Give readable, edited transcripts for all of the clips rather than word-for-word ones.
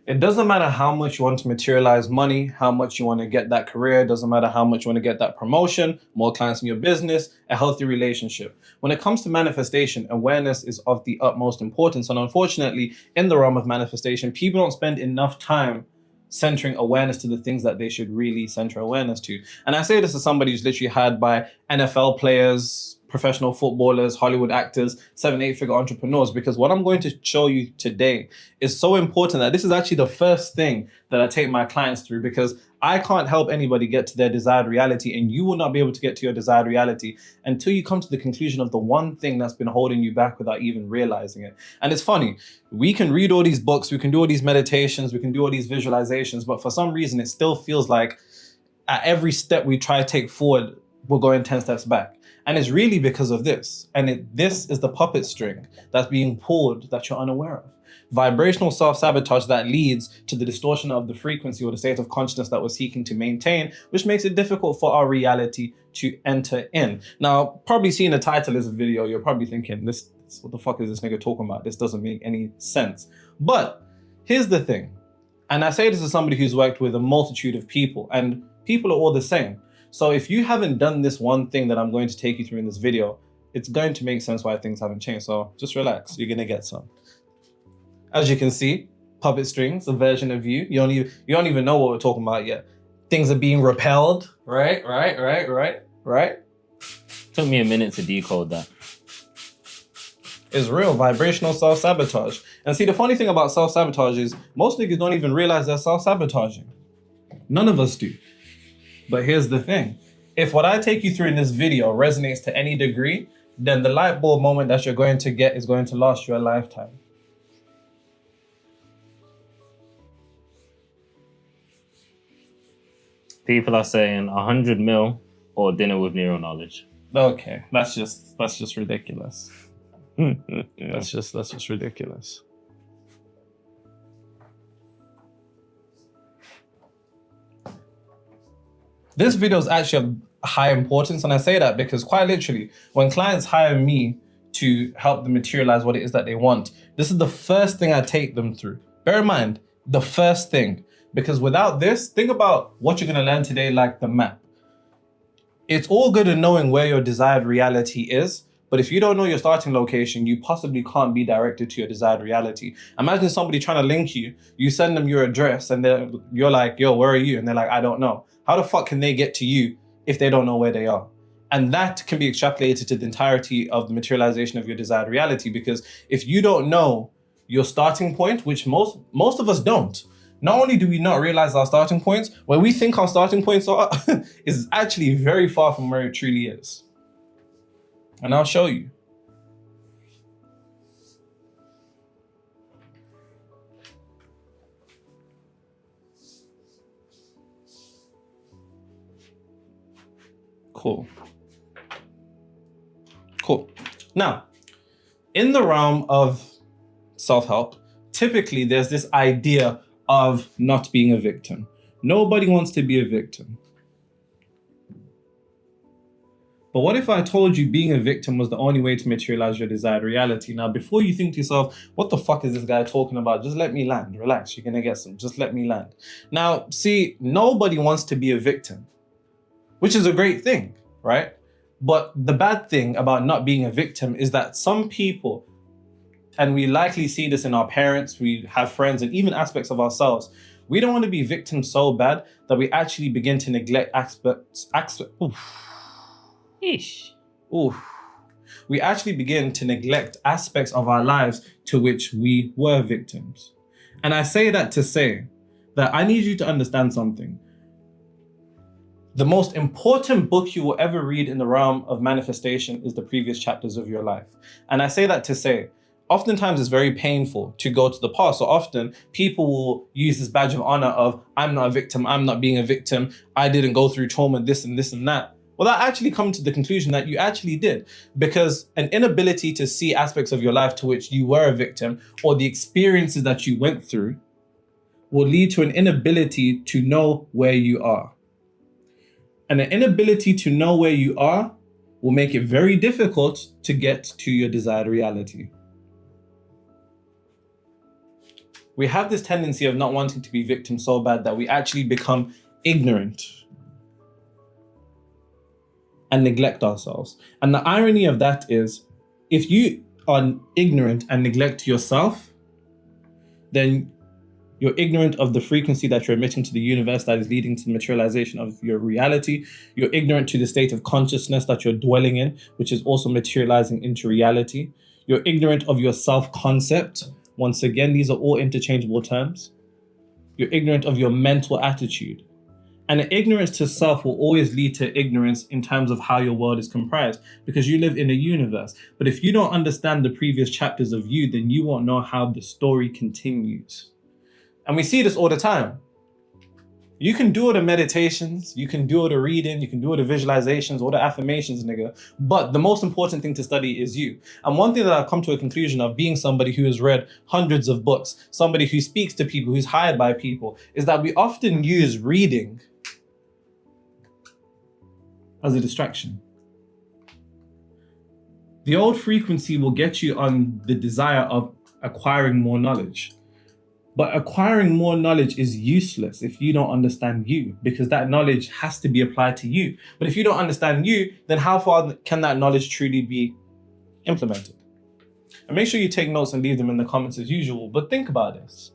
It doesn't matter how much you want to materialize money, how much you want to get that career, it doesn't matter how much you want to get that promotion, more clients in your business, a healthy relationship. When it comes to manifestation, awareness is of the utmost importance. And unfortunately, in the realm of manifestation, people don't spend enough time centering awareness to the things that they should really center awareness to. And I say this as somebody who's literally had by NFL players, professional footballers, Hollywood actors, 7-8 figure entrepreneurs, because what I'm going to show you today is so important that this is actually the first thing that I take my clients through, because I can't help anybody get to their desired reality, and you will not be able to get to your desired reality until you come to the conclusion of the one thing that's been holding you back without even realizing it. And it's funny, we can read all these books, we can do all these meditations, we can do all these visualizations, but for some reason it still feels like at every step we try to take forward, we're going 10 steps back. And it's really because of this. And this is the puppet string that's being pulled that you're unaware of. Vibrational self-sabotage that leads to the distortion of the frequency or the state of consciousness that we're seeking to maintain, which makes it difficult for our reality to enter in. Now, probably seeing the title of this video, you're probably thinking, this, what the fuck is this nigga talking about? This doesn't make any sense. But here's the thing. And I say this as somebody who's worked with a multitude of people, and people are all the same. So if you haven't done this one thing that I'm going to take you through in this video, it's going to make sense why things haven't changed. So just relax, you're gonna get some. As you can see, puppet strings, a version of you. You don't even know what we're talking about yet. Things are being repelled, right? Took me a minute to decode that. It's real, vibrational self-sabotage. And see, the funny thing about self-sabotage is most niggas don't even realize they're self-sabotaging. None of us do. But here's the thing. If what I take you through in this video resonates to any degree, then the light bulb moment that you're going to get is going to last you a lifetime. People are saying 100 mil or dinner with Nero knowledge. Okay, that's just ridiculous. That's just ridiculous. This video is actually of high importance, and I say that because quite literally, when clients hire me to help them materialize what it is that they want, this is the first thing I take them through. Bear in mind, the first thing, because without this, think about what you're gonna learn today like the map. It's all good in knowing where your desired reality is, but if you don't know your starting location, you possibly can't be directed to your desired reality. Imagine somebody trying to link you, you send them your address, and you're like, yo, where are you? And they're like, I don't know. How the fuck can they get to you if they don't know where they are? And that can be extrapolated to the entirety of the materialization of your desired reality, because if you don't know your starting point, which most of us don't, not only do we not realize our starting points, where we think our starting points are, is actually very far from where it truly is. And I'll show you. Cool. Now, in the realm of self-help, typically there's this idea of not being a victim. Nobody wants to be a victim. But what if I told you being a victim was the only way to materialize your desired reality? Now, before you think to yourself, what the fuck is this guy talking about? Just let me land. Relax, you're gonna get some. Just let me land. Now, see, nobody wants to be a victim, which is a great thing, right? But the bad thing about not being a victim is that some people, and we likely see this in our parents, we have friends, and even aspects of ourselves, we don't want to be victims so bad that we actually begin to neglect we actually begin to neglect aspects of our lives to which we were victims. And I say that to say that I need you to understand something. The most important book you will ever read in the realm of manifestation is the previous chapters of your life. And I say that to say, oftentimes it's very painful to go to the past. So often people will use this badge of honor of, I'm not a victim, I'm not being a victim, I didn't go through trauma, this and this and that. Well, that actually comes to the conclusion that you actually did, because an inability to see aspects of your life to which you were a victim or the experiences that you went through will lead to an inability to know where you are. And an inability to know where you are will make it very difficult to get to your desired reality. We have this tendency of not wanting to be victims so bad that we actually become ignorant and neglect ourselves. And the irony of that is, if you are ignorant and neglect yourself, then you're ignorant of the frequency that you're emitting to the universe that is leading to the materialization of your reality. You're ignorant to the state of consciousness that you're dwelling in, which is also materializing into reality. You're ignorant of your self-concept. Once again, these are all interchangeable terms. You're ignorant of your mental attitude. And ignorance to self will always lead to ignorance in terms of how your world is comprised, because you live in a universe. But if you don't understand the previous chapters of you, then you won't know how the story continues. And we see this all the time. You can do all the meditations, you can do all the reading, you can do all the visualizations, all the affirmations, nigga. But the most important thing to study is you. And one thing that I've come to a conclusion of, being somebody who has read hundreds of books, somebody who speaks to people, who's hired by people, is that we often use reading as a distraction. The old frequency will get you on the desire of acquiring more knowledge. But acquiring more knowledge is useless if you don't understand you, because that knowledge has to be applied to you. But if you don't understand you, then how far can that knowledge truly be implemented? And make sure you take notes and leave them in the comments as usual. But think about this.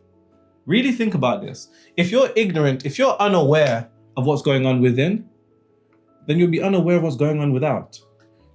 Really think about this. If you're ignorant, if you're unaware of what's going on within, then you'll be unaware of what's going on without.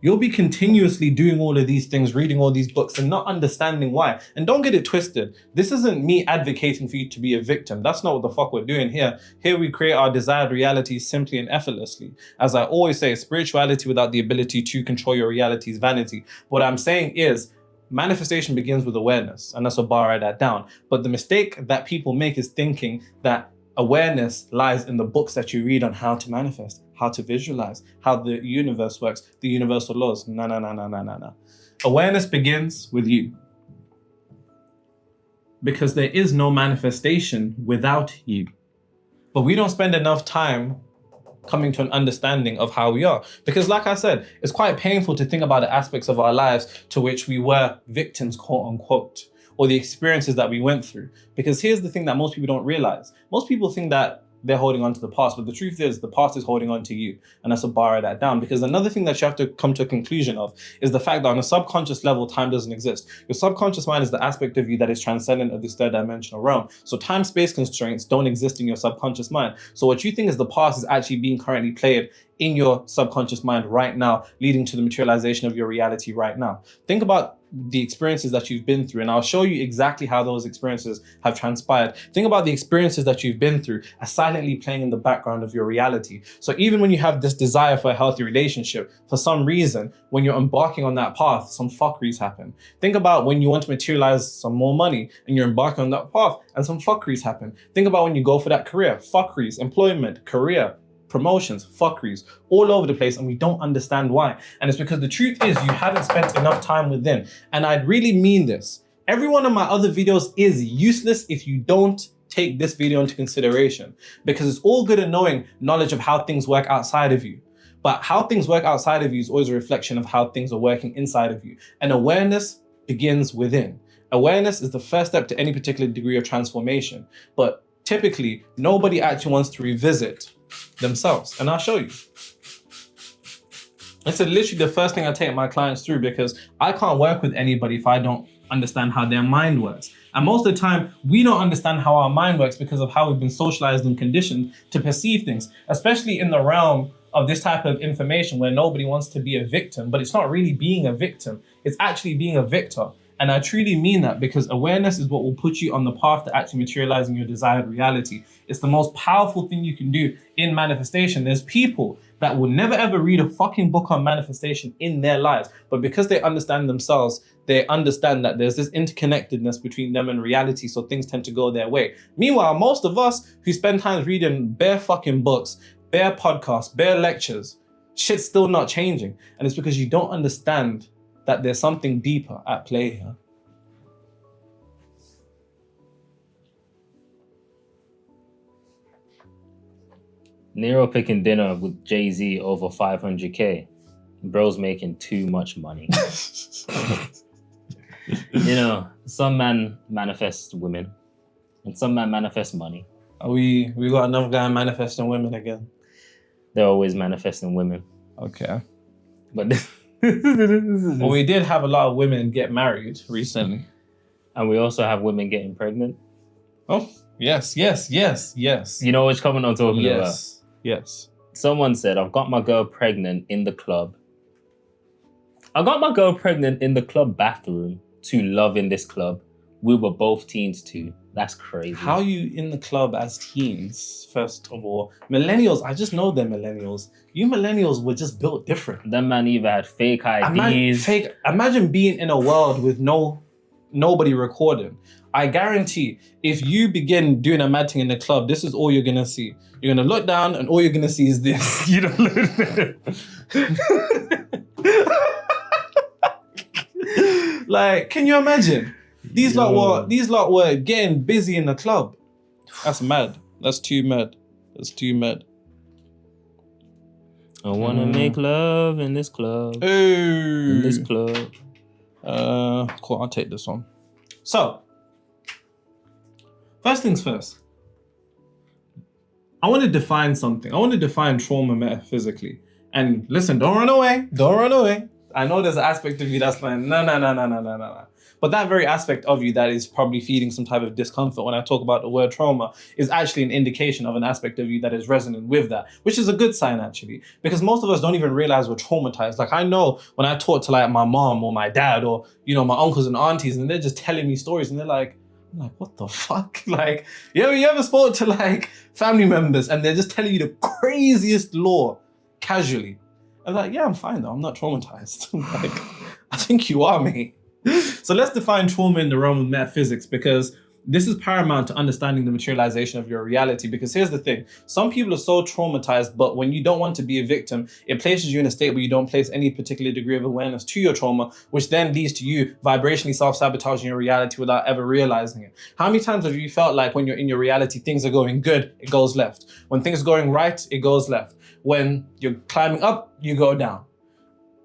You'll be continuously doing all of these things, reading all these books and not understanding why. And don't get it twisted. This isn't me advocating for you to be a victim. That's not what the fuck we're doing here. Here we create our desired reality simply and effortlessly. As I always say, spirituality without the ability to control your reality is vanity. What I'm saying is, manifestation begins with awareness, and that's a bar, write that down. But the mistake that people make is thinking that awareness lies in the books that you read on how to manifest, how to visualize, how the universe works, the universal laws. No. Awareness begins with you. Because there is no manifestation without you. But we don't spend enough time coming to an understanding of how we are. Because like I said, it's quite painful to think about the aspects of our lives to which we were victims, quote unquote, or the experiences that we went through. Because here's the thing that most people don't realize. Most people think that they're holding on to the past, but the truth is the past is holding on to you. And that's a bar, that down. Because another thing that you have to come to a conclusion of is the fact that on a subconscious level, time doesn't exist. Your subconscious mind is the aspect of you that is transcendent of this third dimensional realm. So time-space constraints don't exist in your subconscious mind. So what you think is the past is actually being currently played in your subconscious mind right now, leading to the materialization of your reality right now. Think about the experiences that you've been through, and I'll show you exactly how those experiences have transpired. Think about the experiences that you've been through as silently playing in the background of your reality. So even when you have this desire for a healthy relationship, for some reason, when you're embarking on that path, some fuckeries happen. Think about when you want to materialize some more money and you're embarking on that path and some fuckeries happen. Think about when you go for that career, fuckeries, employment, career, promotions, fuckeries, all over the place, and we don't understand why. And it's because the truth is you haven't spent enough time within. And I really mean this. Every one of my other videos is useless if you don't take this video into consideration, because it's all good at knowing knowledge of how things work outside of you. But how things work outside of you is always a reflection of how things are working inside of you. And awareness begins within. Awareness is the first step to any particular degree of transformation. But typically, nobody actually wants to revisit themselves. And I'll show you. It's literally the first thing I take my clients through, because I can't work with anybody if I don't understand how their mind works. And most of the time, we don't understand how our mind works because of how we've been socialized and conditioned to perceive things, especially in the realm of this type of information where nobody wants to be a victim, but it's not really being a victim. It's actually being a victor. And I truly mean that, because awareness is what will put you on the path to actually materializing your desired reality. It's the most powerful thing you can do in manifestation. There's people that will never ever read a fucking book on manifestation in their lives, but because they understand themselves, they understand that there's this interconnectedness between them and reality, so things tend to go their way. Meanwhile, most of us who spend time reading bare fucking books, bare podcasts, bare lectures, shit's still not changing. And it's because you don't understand that there's something deeper at play here. Nero picking dinner with Jay-Z over 500K. Bro's making too much money. You know, some man manifest women, And some man manifest money. We got another guy manifesting women again. They're always manifesting women. Okay. But Well, we did have a lot of women get married recently. And we also have women getting pregnant. Oh, yes. You know which comment I'm talking about? Yes. Someone said, I've got my girl pregnant in the club. I got my girl pregnant in the club bathroom to love in this club. We were both teens too. That's crazy. How are you in the club as teens, first of all? Millennials, I just know they're millennials. You millennials were just built different. That man either had fake IDs. Imagine being in a world with nobody recording. I guarantee if you begin doing a mad thing in the club, this is all you're gonna see. You're gonna look down and all you're gonna see is this. You don't look. Like, can you imagine? These lot were getting busy in the club. That's mad. That's too mad. I wanna make love in this club. Ooh. In this club. Cool, I'll take this one. So, first things first. I want to define something. I want to define trauma metaphysically. And listen, don't run away. I know there's an aspect of you that's like, no. But that very aspect of you that is probably feeding some type of discomfort when I talk about the word trauma is actually an indication of an aspect of you that is resonant with that, which is a good sign actually, because most of us don't even realize we're traumatized. Like I know when I talk to like my mom or my dad or, you know, my uncles and aunties and they're just telling me stories and they're like, I'm like, what the fuck? Like, you ever spoke to like family members and they're just telling you the craziest lore casually? I'm like, yeah, I'm fine though. I'm not traumatized. Like, I think you are, mate. So let's define trauma in the realm of metaphysics, because this is paramount to understanding the materialization of your reality. Because here's the thing. Some people are so traumatized, but when you don't want to be a victim, it places you in a state where you don't place any particular degree of awareness to your trauma, which then leads to you vibrationally self-sabotaging your reality without ever realizing it. How many times have you felt like when you're in your reality, things are going good, it goes left. When things are going right, it goes left. When you're climbing up, you go down.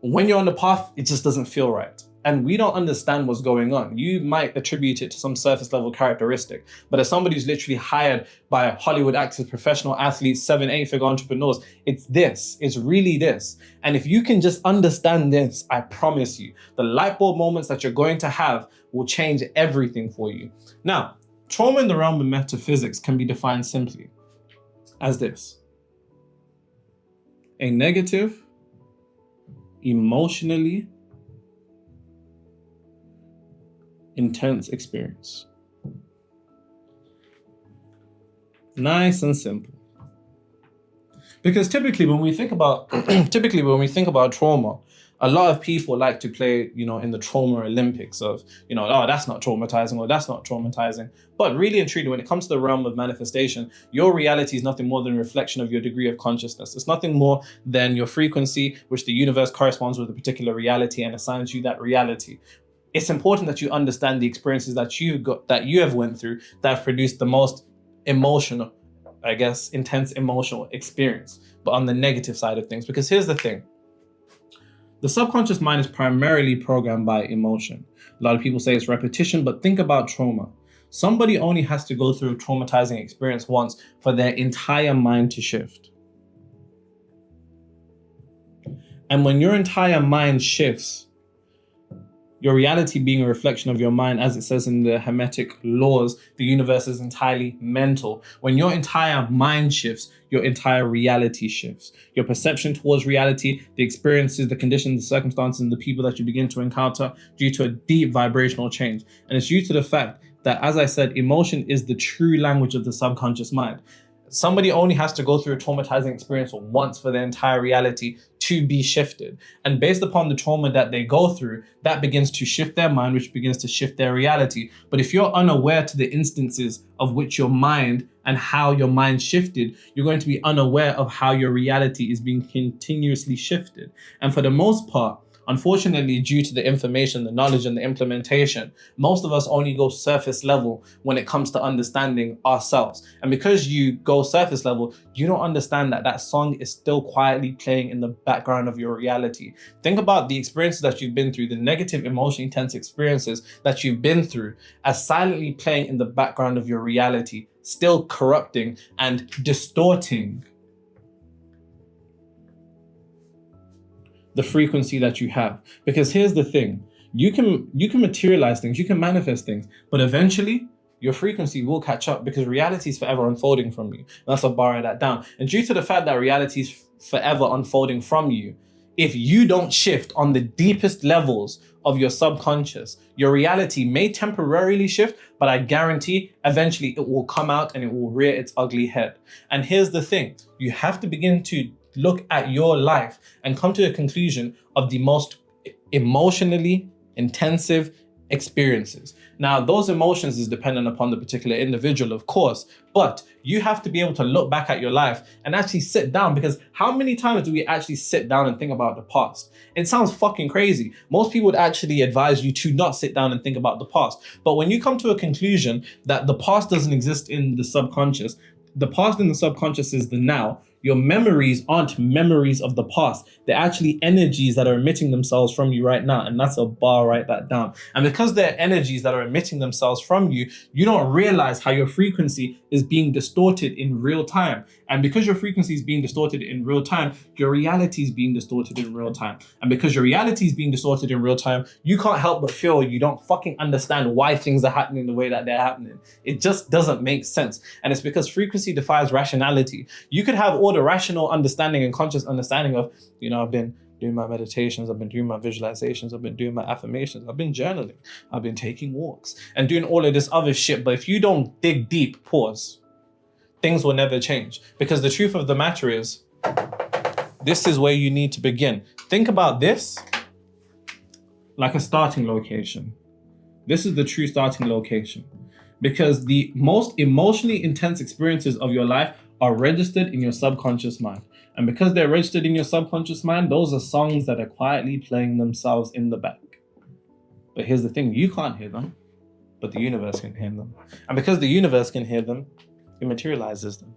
When you're on the path, it just doesn't feel right. And we don't understand what's going on. You might attribute it to some surface level characteristic, but as somebody who's literally hired by Hollywood actors, professional athletes, 7-8-figure entrepreneurs, it's really this. And if you can just understand this, I promise you, the light bulb moments that you're going to have will change everything for you. Now, trauma in the realm of metaphysics can be defined simply as this: a negative, emotionally intense experience. Nice and simple. Because typically when we think about trauma, a lot of people like to play, you know, in the trauma Olympics of, you know, oh, that's not traumatizing or that's not traumatizing. But really and truly, when it comes to the realm of manifestation, your reality is nothing more than a reflection of your degree of consciousness. It's nothing more than your frequency, which the universe corresponds with a particular reality and assigns you that reality. It's important that you understand the experiences that you have went through that have produced the most emotional, I guess, intense emotional experience, but on the negative side of things. Because here's the thing. The subconscious mind is primarily programmed by emotion. A lot of people say it's repetition, but think about trauma. Somebody only has to go through a traumatizing experience once for their entire mind to shift. And when your entire mind shifts, your reality being a reflection of your mind, as it says in the Hermetic laws, the universe is entirely mental. When your entire mind shifts, your entire reality shifts. Your perception towards reality, the experiences, the conditions, the circumstances, and the people that you begin to encounter due to a deep vibrational change. And it's due to the fact that, as I said, emotion is the true language of the subconscious mind. Somebody only has to go through a traumatizing experience once for their entire reality to be shifted. And based upon the trauma that they go through, that begins to shift their mind, which begins to shift their reality. But if you're unaware to the instances of which your mind and how your mind shifted, you're going to be unaware of how your reality is being continuously shifted. And for the most part, Unfortunately, due to the information, the knowledge, and the implementation, most of us only go surface level when it comes to understanding ourselves. And because you go surface level, you don't understand that that song is still quietly playing in the background of your reality. Think about the experiences that you've been through, the negative, emotionally intense experiences that you've been through, as silently playing in the background of your reality, still corrupting and distorting the frequency that you have. Because here's the thing, you can materialize things, you can manifest things, but eventually your frequency will catch up, because reality is forever unfolding from you. That's a bar that down. And due to the fact that reality is forever unfolding from you, if you don't shift on the deepest levels of your subconscious, your reality may temporarily shift, but I guarantee eventually it will come out and it will rear its ugly head. And here's the thing, you have to begin to look at your life and come to a conclusion of the most emotionally intensive experiences. Now, those emotions is dependent upon the particular individual, of course, but you have to be able to look back at your life and actually sit down, because how many times do we actually sit down and think about the past? It sounds fucking crazy. Most people would actually advise you to not sit down and think about the past. But when you come to a conclusion that the past doesn't exist in the subconscious, the past in the subconscious is the now. Your memories aren't memories of the past. They're actually energies that are emitting themselves from you right now. And that's a bar, write that down. And because they're energies that are emitting themselves from you, you don't realize how your frequency is being distorted in real time. And because your frequency is being distorted in real time, your reality is being distorted in real time. And because your reality is being distorted in real time, you can't help but feel you don't fucking understand why things are happening the way that they're happening. It just doesn't make sense. And it's because frequency defies rationality. You could have all the rational understanding and conscious understanding of, I've been doing my meditations, I've been doing my visualizations, I've been doing my affirmations, I've been journaling, I've been taking walks and doing all of this other shit. But if you don't dig deep, pause, things will never change. Because the truth of the matter is, this is where you need to begin. Think about this like a starting location. This is the true starting location. Because the most emotionally intense experiences of your life are registered in your subconscious mind. And because they're registered in your subconscious mind, those are songs that are quietly playing themselves in the back. But here's the thing, you can't hear them, but the universe can hear them. And because the universe can hear them, it materializes them.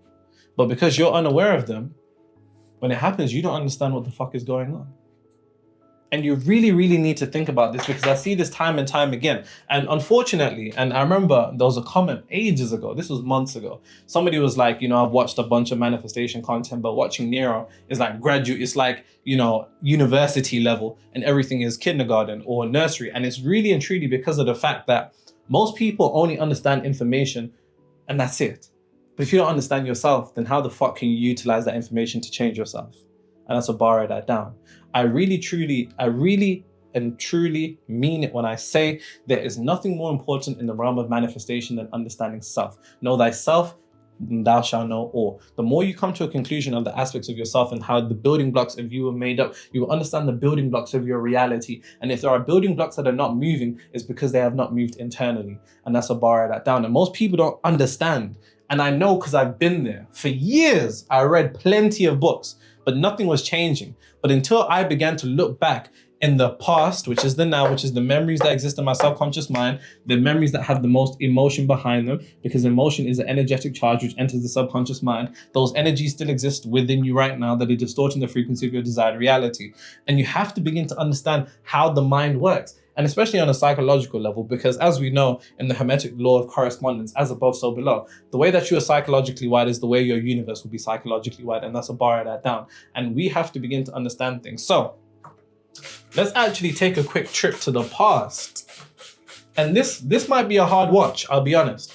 But because you're unaware of them, when it happens, you don't understand what the fuck is going on. And you really, really need to think about this, because I see this time and time again. And unfortunately, and I remember there was a comment ages ago, this was months ago. Somebody was like, I've watched a bunch of manifestation content, but watching Nero is like graduate, it's like, university level, and everything is kindergarten or nursery. And it's really and truly because of the fact that most people only understand information and that's it. But if you don't understand yourself, then how the fuck can you utilize that information to change yourself? And that's a bar, write that down. I really and truly mean it when I say there is nothing more important in the realm of manifestation than understanding self. Know thyself, and thou shalt know all. The more you come to a conclusion of the aspects of yourself and how the building blocks of you are made up, you will understand the building blocks of your reality. And if there are building blocks that are not moving, it's because they have not moved internally. And that's a bar, write that down. And most people don't understand. And I know because I've been there. For years, I read plenty of books, but nothing was changing. But until I began to look back in the past, which is the now, which is the memories that exist in my subconscious mind, the memories that have the most emotion behind them, because emotion is an energetic charge which enters the subconscious mind. Those energies still exist within you right now that are distorting the frequency of your desired reality. And you have to begin to understand how the mind works. And especially on a psychological level, because as we know in the Hermetic law of correspondence, as above, so below, the way that you are psychologically wired is the way your universe will be psychologically wired. And that's a bar, that down. And we have to begin to understand things. So let's actually take a quick trip to the past. And this might be a hard watch, I'll be honest.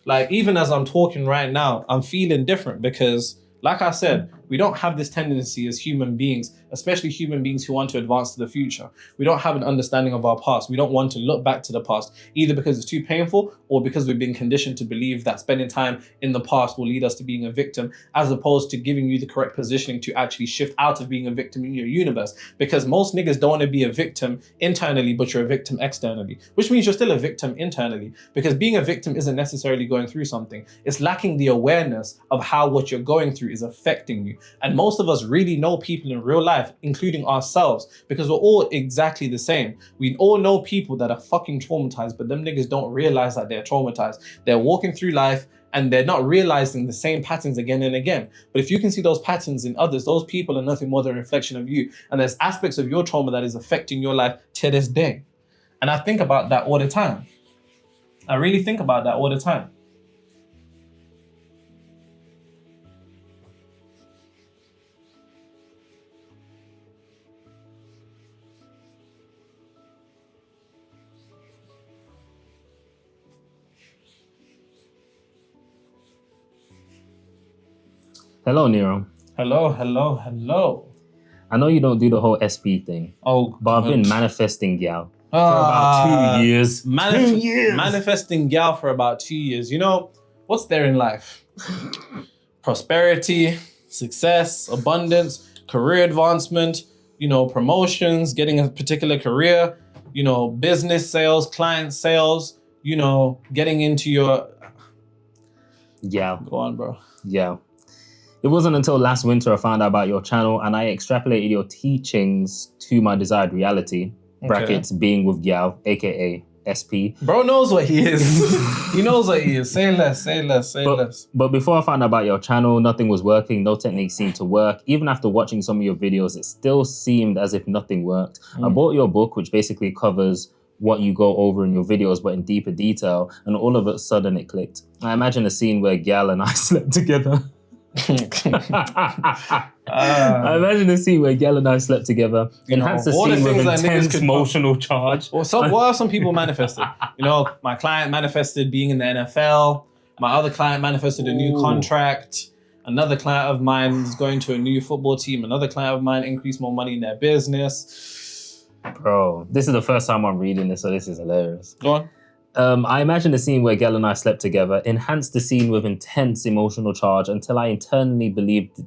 Like, even as I'm talking right now, I'm feeling different because, like I said, we don't have this tendency as human beings, especially human beings who want to advance to the future. We don't have an understanding of our past. We don't want to look back to the past, either because it's too painful or because we've been conditioned to believe that spending time in the past will lead us to being a victim, as opposed to giving you the correct positioning to actually shift out of being a victim in your universe. Because most niggas don't want to be a victim internally, but you're a victim externally, which means you're still a victim internally, because being a victim isn't necessarily going through something. It's lacking the awareness of how what you're going through is affecting you. And most of us really know people in real life, including ourselves, because we're all exactly the same. We all know people that are fucking traumatized, but them niggas don't realize that they're traumatized. They're walking through life and they're not realizing the same patterns again and again. But if you can see those patterns in others, those people are nothing more than a reflection of you. And there's aspects of your trauma that is affecting your life to this day. And I think about that all the time. I really think about that all the time. Hello, Nero. Hello. I know you don't do the whole SP thing. Oh, but I've been manifesting gal for about 2 years. 2 years. Manifesting gal for about 2 years. You know, what's there in life? Prosperity, success, abundance, career advancement, promotions, getting a particular career, business sales, client sales, getting into your... Yeah. Go on, bro. Yeah. It wasn't until last winter I found out about your channel and I extrapolated your teachings to my desired reality, brackets being with gal, aka SP. Bro knows what he is. He knows what he is. Say less. But before I found out about your channel, nothing was working. No technique seemed to work. Even after watching some of your videos, it still seemed as if nothing worked. I bought your book, which basically covers what you go over in your videos, but in deeper detail. And all of a sudden it clicked. I imagine a scene where gal and I slept together. I imagine a scene where gal and I slept together. Enhance the scene with intense emotional charge. What are some people manifested? My client manifested being in the NFL. My other client manifested a new contract. Another client of mine is going to a new football team. Another client of mine increased more money in their business. Bro, this is the first time I'm reading this, so this is hilarious. Go on. I imagined a scene where gal and I slept together, enhanced the scene with intense emotional charge until I eternally believed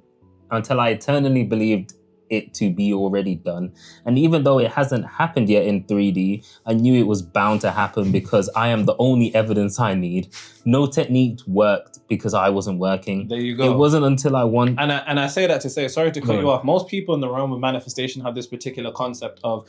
it to be already done. And even though it hasn't happened yet in 3D, I knew it was bound to happen because I am the only evidence I need. No technique worked because I wasn't working. There you go. It wasn't until I won. And I say that to say, sorry to cut you off. Most people in the realm of manifestation have this particular concept of,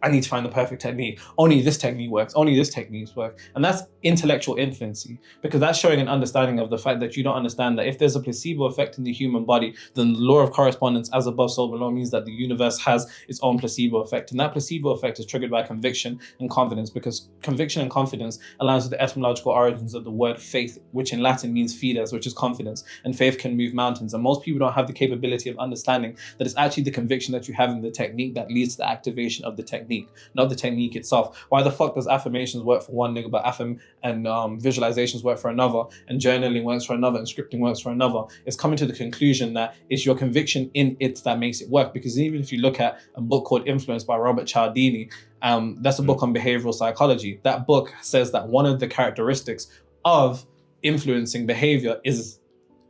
I need to find the perfect technique. Only this technique works. Only this technique works. And that's intellectual infancy, because that's showing an understanding of the fact that you don't understand that if there's a placebo effect in the human body, then the law of correspondence as above, so below means that the universe has its own placebo effect. And that placebo effect is triggered by conviction and confidence, because conviction and confidence aligns with the etymological origins of the word faith, which in Latin means fides, which is confidence. And faith can move mountains. And most people don't have the capability of understanding that it's actually the conviction that you have in the technique that leads to the activation of the technique, not the technique itself. Why the fuck does affirmations work for one nigga, but visualizations work for another, and journaling works for another, and scripting works for another? It's coming to the conclusion that it's your conviction in it that makes it work. Because even if you look at a book called Influence by Robert Cialdini, that's a book on behavioral psychology. That book says that one of the characteristics of influencing behavior is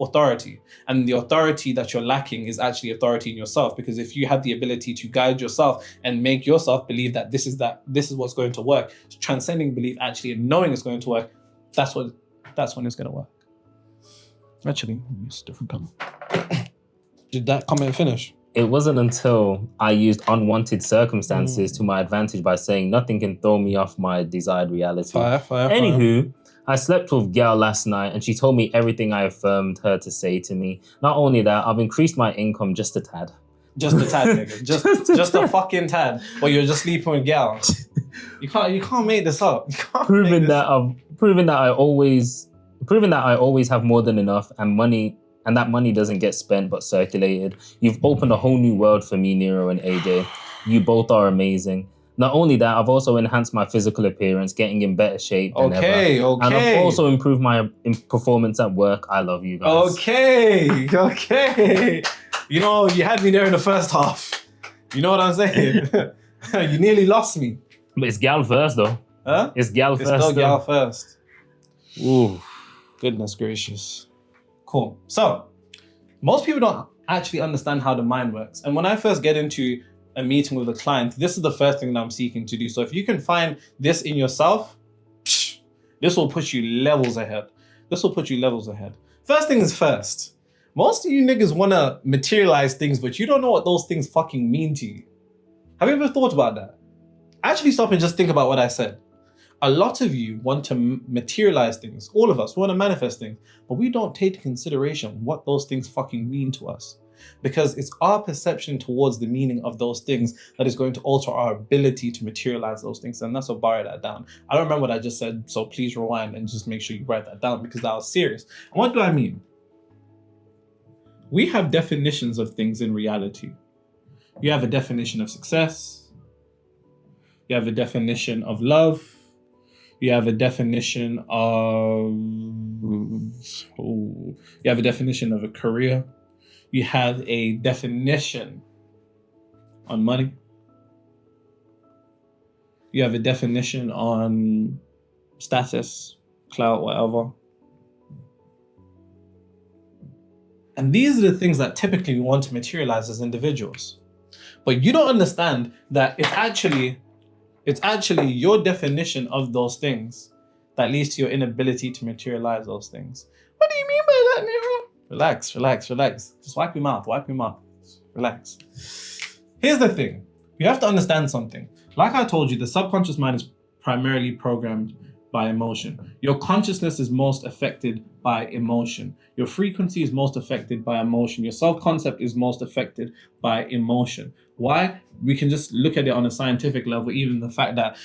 authority, and the authority that you're lacking is actually authority in yourself. Because if you have the ability to guide yourself and make yourself believe that this is what's going to work, transcending belief actually and knowing it's going to work, that's when it's going to work. Actually, it's a different color. Did that comment finish? It wasn't until I used unwanted circumstances to my advantage by saying nothing can throw me off my desired reality. Anywho, I slept with gal last night and she told me everything I affirmed her to say to me. Not only that, I've increased my income just a tad. Just a tad, nigga. Just a fucking tad. But you're just sleeping with gal. You can't make this up. Proving that I always have more than enough and that money doesn't get spent but circulated. You've opened a whole new world for me, Nero and AJ. You both are amazing. Not only that, I've also enhanced my physical appearance, getting in better shape than ever. Okay. And I've also improved my performance at work. I love you guys. Okay. You had me there in the first half. You know what I'm saying? You nearly lost me. But it's gal first, though. Huh? It's gal first. It's still gal first. Ooh. Goodness gracious. Cool. So, most people don't actually understand how the mind works. And when I first get into a meeting with a client, this is the first thing that I'm seeking to do. So if you can find this in yourself, this will put you levels ahead. First thing is first. Most of you niggas want to materialize things, but you don't know what those things fucking mean to you. Have you ever thought about that? Actually stop and just think about what I said. A lot of you want to materialize things. All of us want to manifest things, but we don't take into consideration what those things fucking mean to us. Because it's our perception towards the meaning of those things that is going to alter our ability to materialize those things. And that's what borrow that down. I don't remember what I just said, so please rewind and just make sure you write that down because that was serious. And what do I mean? We have definitions of things in reality. You have a definition of success. You have a definition of love. You have a definition of... you have a definition of a career. You have a definition on money. You have a definition on status, clout, whatever. And these are the things that typically we want to materialize as individuals. But you don't understand that it's actually your definition of those things that leads to your inability to materialize those things. What do you mean by that, Nero? Relax, relax, relax. Just wipe your mouth, relax. Here's the thing. You have to understand something. Like I told you, the subconscious mind is primarily programmed by emotion. Your consciousness is most affected by emotion. Your frequency is most affected by emotion. Your self-concept is most affected by emotion. Why? We can just look at it on a scientific level, even the fact that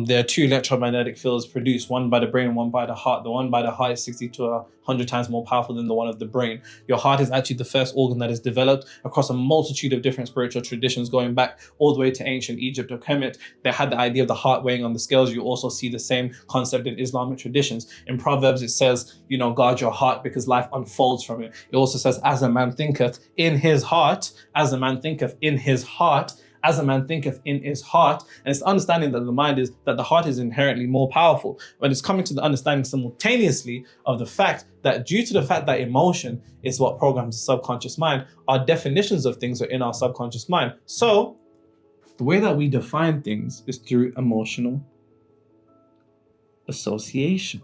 there are two electromagnetic fields produced, one by the brain, one by the heart. The one by the heart is 60 to 100 times more powerful than the one of the brain. Your heart is actually the first organ that is developed across a multitude of different spiritual traditions, going back all the way to ancient Egypt or Kemet. They had the idea of the heart weighing on the scales. You also see the same concept in Islamic traditions. In Proverbs, it says, guard your heart because life unfolds from it. It also says, as a man thinketh in his heart, as a man thinketh in his heart, as a man thinketh in his heart. And it's understanding that the heart is inherently more powerful. But it's coming to the understanding simultaneously of the fact that due to the fact that emotion is what programs the subconscious mind, our definitions of things are in our subconscious mind. So the way that we define things is through emotional association.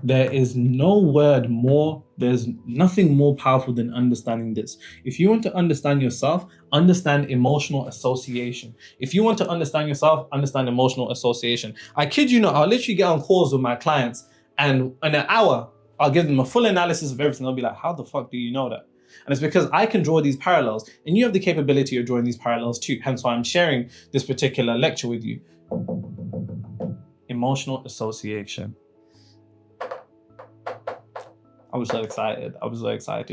There's nothing more powerful than understanding this. If you want to understand yourself, understand emotional association. If you want to understand yourself, understand emotional association. I kid you not, I'll literally get on calls with my clients and in an hour, I'll give them a full analysis of everything. They'll be like, how the fuck do you know that? And it's because I can draw these parallels and you have the capability of drawing these parallels too. Hence why I'm sharing this particular lecture with you. Emotional association. I was so excited.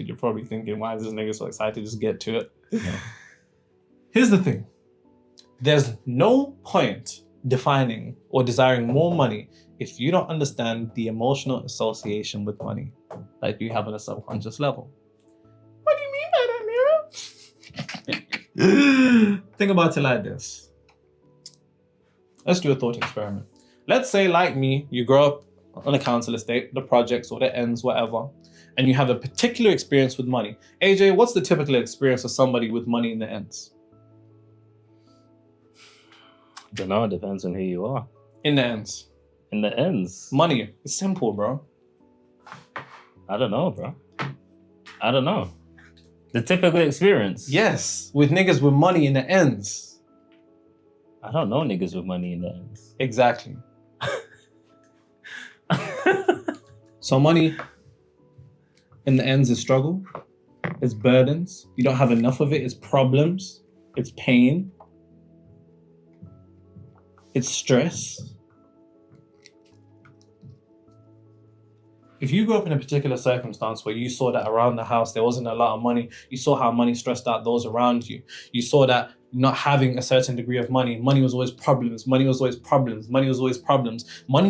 You're probably thinking, why is this nigga so excited? Just get to it. Yeah. Here's the thing. There's no point defining or desiring more money if you don't understand the emotional association with money that you have on a subconscious level. What do you mean by that, Mira? Think about it like this. Let's do a thought experiment. Let's say, like me, you grow up on a council estate, the projects or the ends, whatever, and you have a particular experience with money. AJ, what's the typical experience of somebody with money in the ends? Don't know, it depends on who you are. In the ends. In the ends? Money. It's simple, bro. I don't know, bro. I don't know. The typical experience? Yes, with niggas with money in the ends. I don't know niggas with money in the ends. Exactly. So money in the ends is struggle, it's burdens, you don't have enough of it, it's problems, it's pain, it's stress. If you grew up in a particular circumstance where you saw that around the house there wasn't a lot of money, you saw how money stressed out those around you, you saw that not having a certain degree of money was always problems, money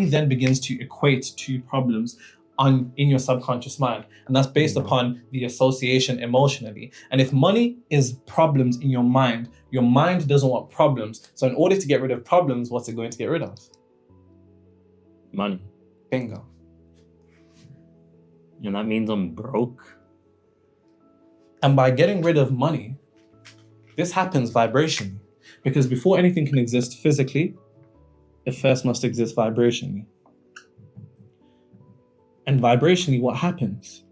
then begins to equate to problems in your subconscious mind. And that's based upon the association emotionally. And if money is problems in your mind doesn't want problems. So in order to get rid of problems, what's it going to get rid of? Money. Bingo. And that means I'm broke. And by getting rid of money, this happens vibrationally. Because before anything can exist physically, it first must exist vibrationally. And vibrationally, what happens?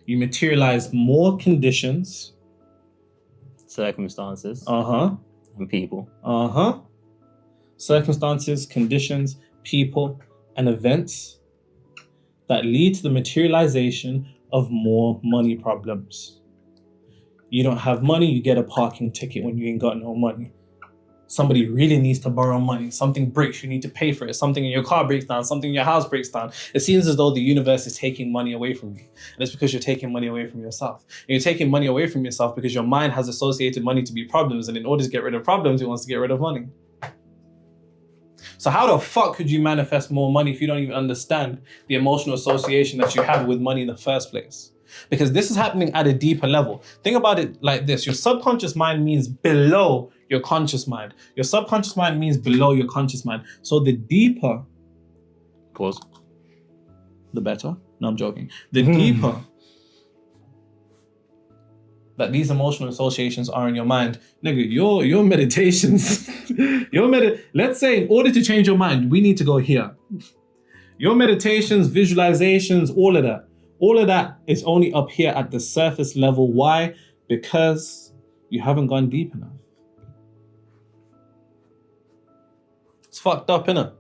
You materialize more conditions, circumstances, uh-huh, and people. uh-huh, circumstances, conditions, people, and events that lead to the materialization of more money problems. You don't have money, you get a parking ticket when you ain't got no money. Somebody really needs to borrow money. Something breaks, you need to pay for it. Something in your car breaks down, something in your house breaks down. It seems as though the universe is taking money away from you. And it's because you're taking money away from yourself. And you're taking money away from yourself because your mind has associated money to be problems. And in order to get rid of problems, it wants to get rid of money. So how the fuck could you manifest more money if you don't even understand the emotional association that you have with money in the first place? Because this is happening at a deeper level. Think about it like this. Your subconscious mind means below your conscious mind. Your subconscious mind means below your conscious mind. So the deeper, pause, the better. No, I'm joking. The deeper that these emotional associations are in your mind, nigga, your meditations, let's say in order to change your mind, we need to go here. Your meditations, visualizations, all of that is only up here at the surface level. Why? Because you haven't gone deep enough. It's fucked up, innit?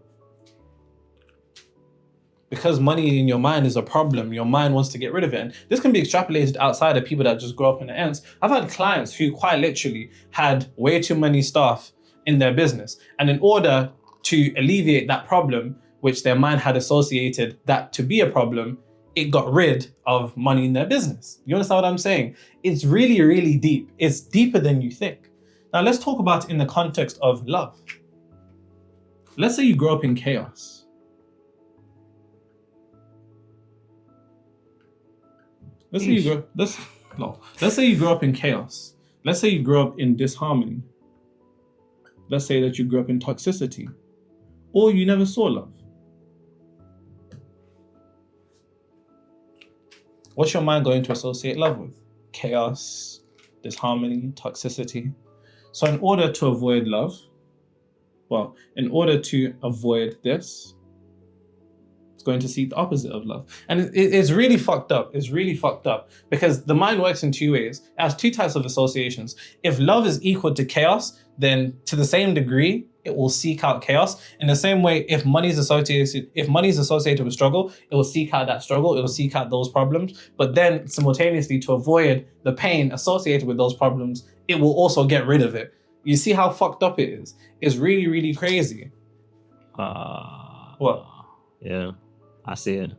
Because money in your mind is a problem, your mind wants to get rid of it. And this can be extrapolated outside of people that just grow up in the ends. I've had clients who quite literally had way too many staff in their business. And in order to alleviate that problem, which their mind had associated that to be a problem, it got rid of money in their business. You understand what I'm saying? It's really, really deep. It's deeper than you think. Now let's talk about it in the context of love. Let's say you grow up in chaos. Let's say you grow up in chaos. Let's say you grow up in disharmony. Let's say that you grew up in toxicity. Or you never saw love. What's your mind going to associate love with? Chaos, disharmony, toxicity. So in order to avoid love, in order to avoid this, it's going to seek the opposite of love. And it's really fucked up. It's really fucked up because the mind works in two ways. It has two types of associations. If love is equal to chaos, then to the same degree, it will seek out chaos. In the same way, if money is associated with struggle, it will seek out that struggle. It will seek out those problems. But then simultaneously, to avoid the pain associated with those problems, it will also get rid of it. You see how fucked up it is? It's really, really crazy. What? Yeah, I see it.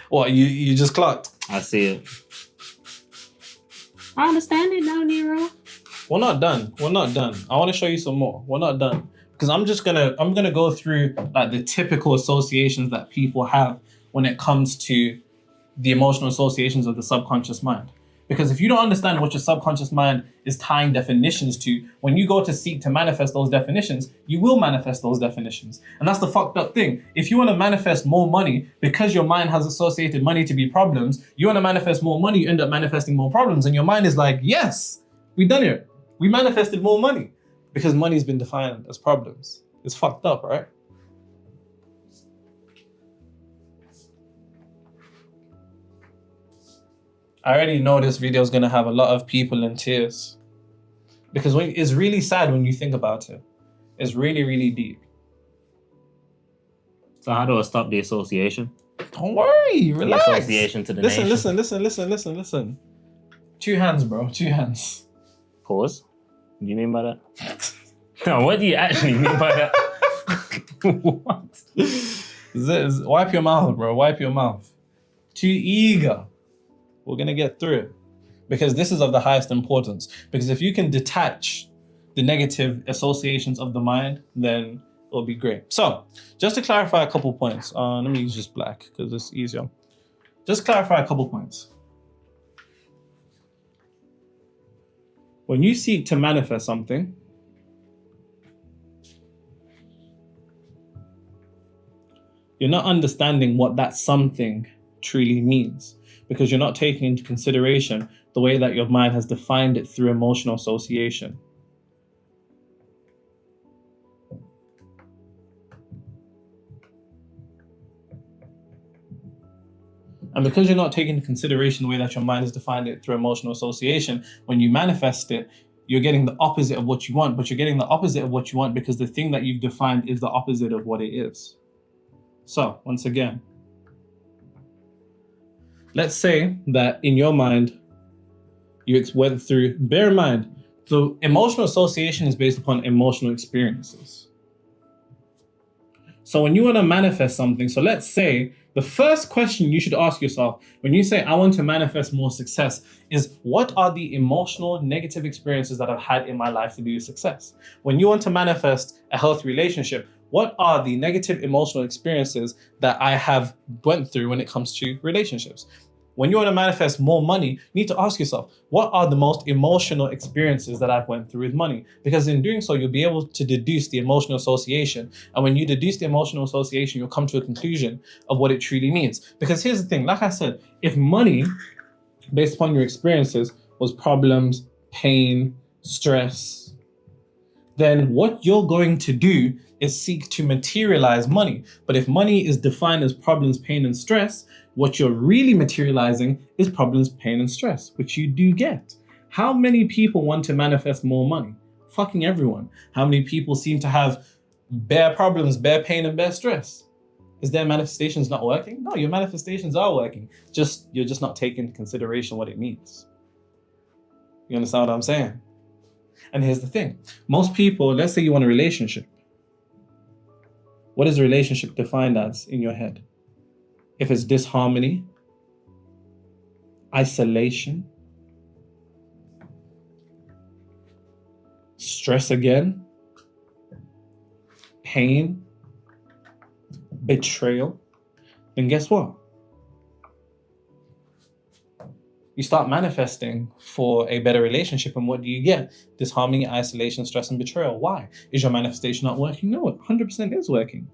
What, you just clocked? I see it. I understand it now, Nero. We're not done. I want to show you some more. We're not done. Because I'm gonna go through like the typical associations that people have when it comes to the emotional associations of the subconscious mind. Because if you don't understand what your subconscious mind is tying definitions to, when you go to seek to manifest those definitions, you will manifest those definitions. And that's the fucked up thing. If you want to manifest more money, because your mind has associated money to be problems, you want to manifest more money, you end up manifesting more problems. And your mind is like, yes, we done it. We manifested more money. Because money's been defined as problems. It's fucked up, right? I already know this video is going to have a lot of people in tears. Because it's really sad when you think about it. It's really, really deep. So how do I stop the association? Don't worry, relax. The association to the nation. Listen. 2 hands, bro. 2 hands. Pause. What do you mean by that? No, what do you actually mean by that? What? Wipe your mouth, bro. Wipe your mouth. Too eager. We're going to get through it. Because this is of the highest importance. Because if you can detach the negative associations of the mind, then it'll be great. So, just to clarify a couple points. Let me use just black because it's easier. Just clarify a couple points. When you seek to manifest something, you're not understanding what that something truly means because you're not taking into consideration the way that your mind has defined it through emotional association. And because you're not taking into consideration the way that your mind has defined it through emotional association, when you manifest it, you're getting the opposite of what you want, but you're getting the opposite of what you want because the thing that you've defined is the opposite of what it is. So, once again, let's say that in your mind, you went through, bear in mind, the emotional association is based upon emotional experiences. So when you want to manifest something, so let's say the first question you should ask yourself when you say, I want to manifest more success, is what are the emotional negative experiences that I've had in my life to do with success? When you want to manifest a healthy relationship, what are the negative emotional experiences that I have went through when it comes to relationships? When you want to manifest more money, you need to ask yourself, what are the most emotional experiences that I've went through with money? Because in doing so, you'll be able to deduce the emotional association. And when you deduce the emotional association, you'll come to a conclusion of what it truly means. Because here's the thing, like I said, if money, based upon your experiences, was problems, pain, stress, then what you're going to do is seek to materialize money. But if money is defined as problems, pain, and stress, what you're really materializing is problems, pain, and stress, which you do get. How many people want to manifest more money? Fucking everyone. How many people seem to have bare problems, bare pain, and bare stress? Is their manifestations not working? No, your manifestations are working. You're just not taking into consideration what it means. You understand what I'm saying? And here's the thing. Most people, let's say you want a relationship. What is a relationship defined as in your head? If it's disharmony, isolation, stress again, pain, betrayal, then guess what? You start manifesting for a better relationship, and what do you get? Disharmony, isolation, stress, and betrayal. Why? Is your manifestation not working? No, it 100% is working.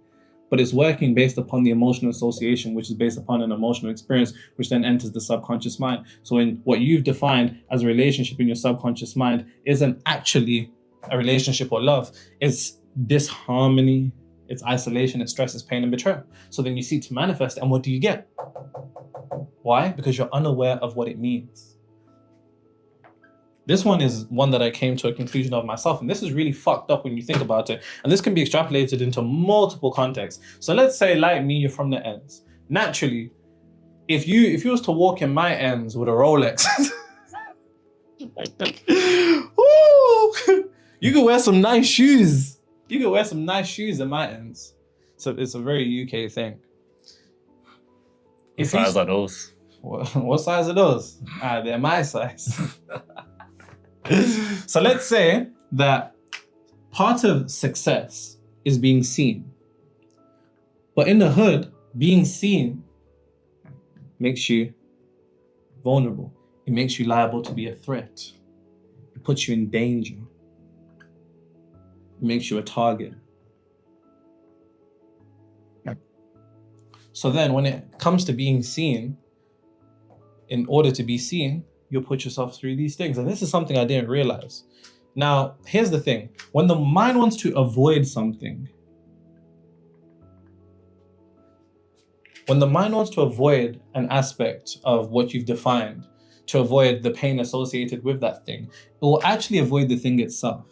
But it's working based upon the emotional association, which is based upon an emotional experience, which then enters the subconscious mind. So when what you've defined as a relationship in your subconscious mind isn't actually a relationship or love, it's disharmony, it's isolation, it's stress, it's pain, and betrayal. So then you seek to manifest, and what do you get? Why? Because you're unaware of what it means. This one is one that I came to a conclusion of myself, and this is really fucked up when you think about it. And this can be extrapolated into multiple contexts. So let's say, like me, you're from the ends. Naturally, if you was to walk in my ends with a Rolex, you could wear some nice shoes. You could wear some nice shoes in my ends. So it's a very UK thing. What size are those? What size are those? They're my size. So let's say that part of success is being seen. But in the hood, being seen makes you vulnerable. It makes you liable to be a threat. It puts you in danger. It makes you a target. So then when it comes to being seen, in order to be seen, you'll put yourself through these things. And this is something I didn't realize. Now, here's the thing. When the mind wants to avoid something, when the mind wants to avoid an aspect of what you've defined, to avoid the pain associated with that thing, it will actually avoid the thing itself.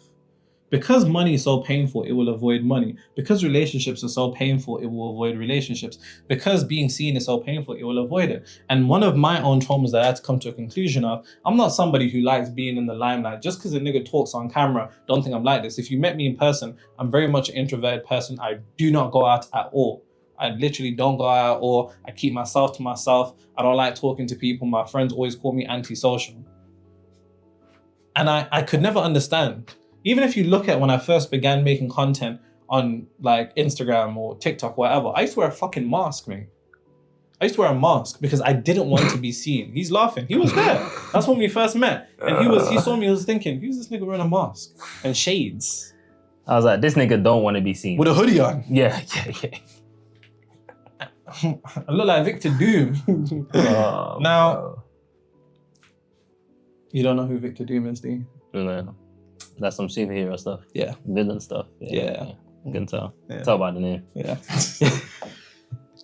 Because money is so painful, it will avoid money. Because relationships are so painful, it will avoid relationships. Because being seen is so painful, it will avoid it. And one of my own traumas that I had to come to a conclusion of, I'm not somebody who likes being in the limelight. Just because a nigga talks on camera, don't think I'm like this. If you met me in person, I'm very much an introverted person. I do not go out at all. I literally don't go out, or I keep myself to myself. I don't like talking to people. My friends always call me antisocial. And I could never understand. Even if you look at when I first began making content on like Instagram or TikTok, whatever, I used to wear a fucking mask, man. I used to wear a mask because I didn't want to be seen. He's laughing. He was there. That's when we first met. And he saw me, he was thinking, who's this nigga wearing a mask and shades? I was like, this nigga don't want to be seen. With a hoodie on. Yeah. I look like Victor Doom. Now, you don't know who Victor Doom is, do you? No. That's some superhero stuff. Yeah. Villain stuff. Yeah. You can tell. Yeah. Tell by the name. Yeah.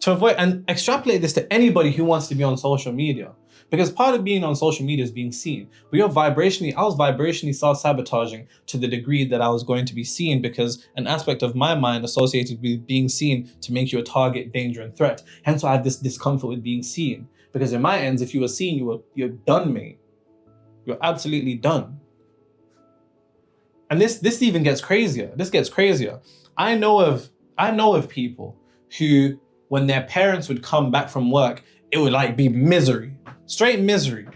To avoid, and extrapolate this to anybody who wants to be on social media. Because part of being on social media is being seen. But I was vibrationally self-sabotaging to the degree that I was going to be seen, because an aspect of my mind associated with being seen to make you a target, danger, and threat. Hence why I have this discomfort with being seen. Because in my ends, if you were seen, you're done, mate. You're absolutely done. And this even gets crazier. This gets crazier. I know of people who, when their parents would come back from work, it would like be misery, straight misery.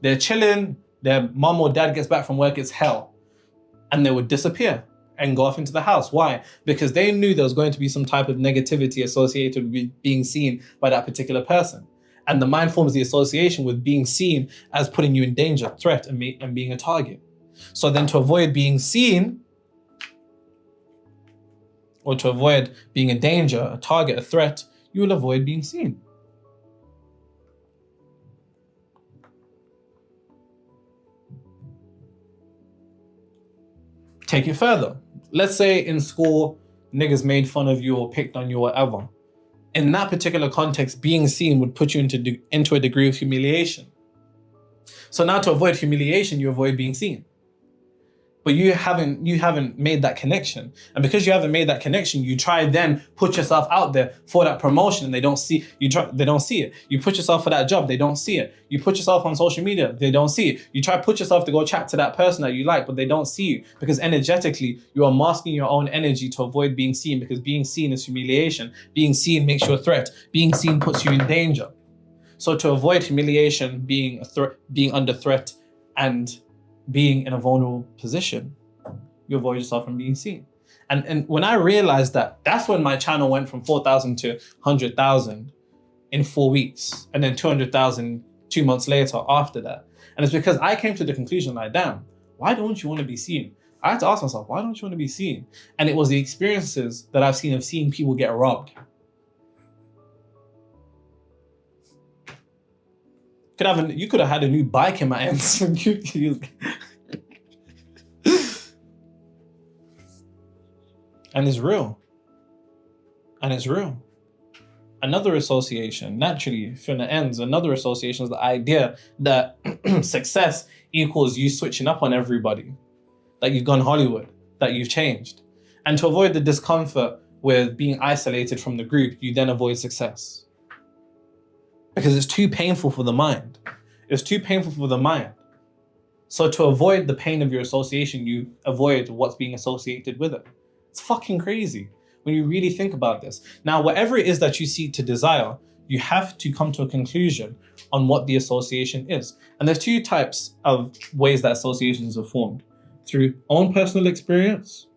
They're chilling, their mom or dad gets back from work, it's hell. And they would disappear and go off into the house. Why? Because they knew there was going to be some type of negativity associated with being seen by that particular person. And the mind forms the association with being seen as putting you in danger, threat, and being a target. So then to avoid being seen, or to avoid being a danger, a target, a threat, you will avoid being seen. Take it further. Let's say in school, niggas made fun of you or picked on you or whatever. In that particular context, being seen would put you into a degree of humiliation. So now to avoid humiliation, you avoid being seen. But you haven't made that connection. And because you haven't made that connection, you try then put yourself out there for that promotion and they don't see it. You put yourself for that job, they don't see it. You put yourself on social media, they don't see it. You try to put yourself to go chat to that person that you like, but they don't see you. Because energetically, you are masking your own energy to avoid being seen, because being seen is humiliation. Being seen makes you a threat. Being seen puts you in danger. So to avoid humiliation, being under threat, and being in a vulnerable position, you avoid yourself from being seen. And when I realized that, that's when my channel went from 4,000 to 100,000 in 4 weeks, and then 200,000 2 months later after that. And it's because I came to the conclusion like, damn, why don't you want to be seen? I had to ask myself, why don't you want to be seen? And it was the experiences that I've seen of seeing people get robbed. You could have had a new bike in my hands. And it's real. And it's real. Another association, naturally, from the ends, another association is the idea that success equals you switching up on everybody. That you've gone Hollywood, that you've changed. And to avoid the discomfort with being isolated from the group, you then avoid success. Because it's too painful for the mind. It's too painful for the mind. So to avoid the pain of your association, you avoid what's being associated with it. It's fucking crazy when you really think about this. Now, whatever it is that you seek to desire, you have to come to a conclusion on what the association is. And there's two types of ways that associations are formed. Through own personal experience.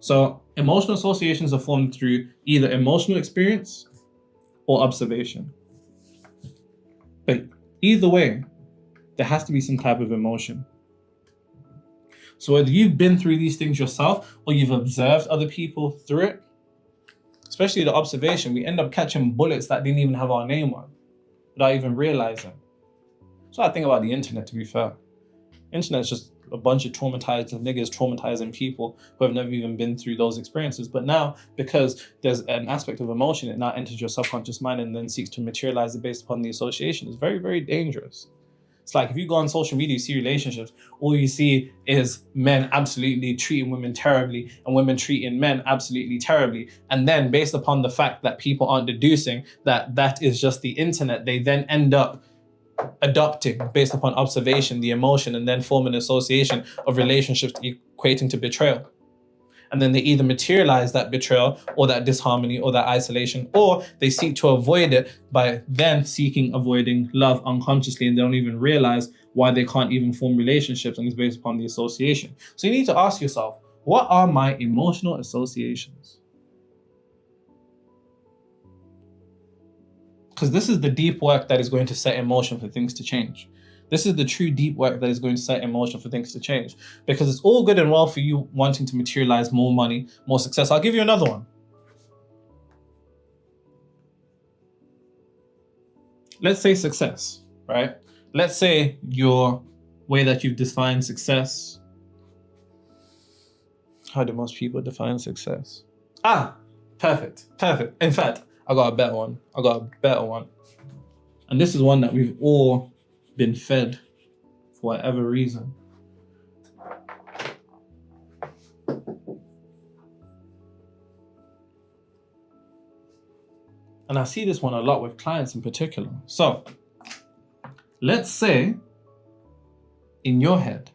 So emotional associations are formed through either emotional experience or observation. But either way, there has to be some type of emotion. So whether you've been through these things yourself or you've observed other people through it, especially the observation, we end up catching bullets that didn't even have our name on without even realizing. So I think about the internet, to be fair. Internet's just a bunch of traumatized niggas traumatizing people who have never even been through those experiences. But now, because there's an aspect of emotion, it now enters your subconscious mind and then seeks to materialize it based upon the association. It's very, very dangerous. It's like if you go on social media, you see relationships, all you see is men absolutely treating women terribly and women treating men absolutely terribly. And then based upon the fact that people aren't deducing that that is just the internet, they then end up adopting based upon observation, the emotion, and then form an association of relationships equating to betrayal. And then they either materialize that betrayal or that disharmony or that isolation, or they seek to avoid it by then avoiding love unconsciously, and they don't even realize why they can't even form relationships, and it's based upon the association. So you need to ask yourself, what are my emotional associations? Because this is the deep work that is going to set in motion for things to change. This is the true deep work that is going to set in motion for things to change. Because it's all good and well for you wanting to materialize more money, more success. I'll give you another one. Let's say success, right? Let's say your way that you've defined success. How do most people define success? Perfect. In fact, I got a better one. I got a better one. And this is one that we've all been fed for whatever reason. And I see this one a lot with clients in particular. So let's say in your head,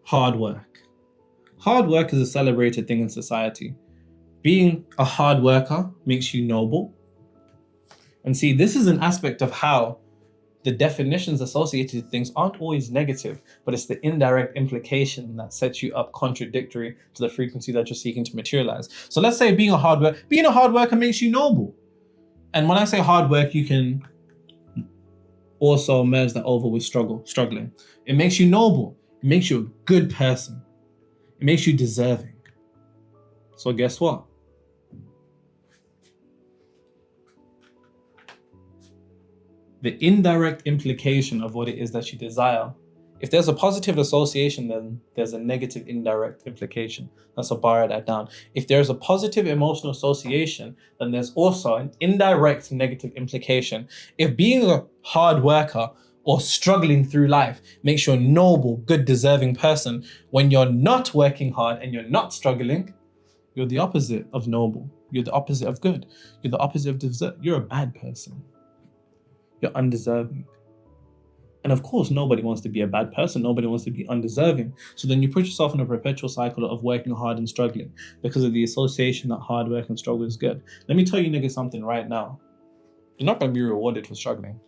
hard work. Hard work is a celebrated thing in society. Being a hard worker makes you noble. And see, this is an aspect of how the definitions associated with things aren't always negative, but it's the indirect implication that sets you up contradictory to the frequency that you're seeking to materialize. So let's say being a hard worker makes you noble. And when I say hard work, you can also merge that over with struggling. It makes you noble. It makes you a good person. It makes you deserving. So guess what? The indirect implication of what it is that you desire. If there's a positive association, then there's a negative indirect implication. That's a bar that down. If there's a positive emotional association, then there's also an indirect negative implication. If being a hard worker or struggling through life makes you a noble, good, deserving person, when you're not working hard and you're not struggling, you're the opposite of noble. You're the opposite of good. You're the opposite of deserve. You're a bad person. You're undeserving. And of course, nobody wants to be a bad person. Nobody wants to be undeserving. So then you put yourself in a perpetual cycle of working hard and struggling because of the association that hard work and struggle is good. Let me tell you niggas something right now. You're not going to be rewarded for struggling.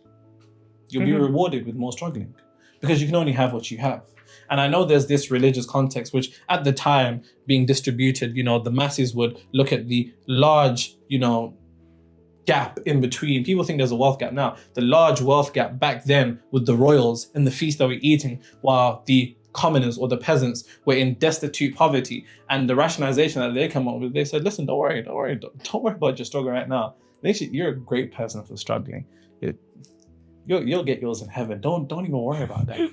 You'll be rewarded with more struggling because you can only have what you have. And I know there's this religious context, which at the time being distributed, the masses would look at the large, gap in between. People think there's a wealth gap now. The large wealth gap back then with the royals and the feast that we're eating while the commoners or the peasants were in destitute poverty. And the rationalization that they come up with, they said, listen, don't worry about your struggle right now. You're a great person for struggling. You'll get yours in heaven. Don't even worry about that.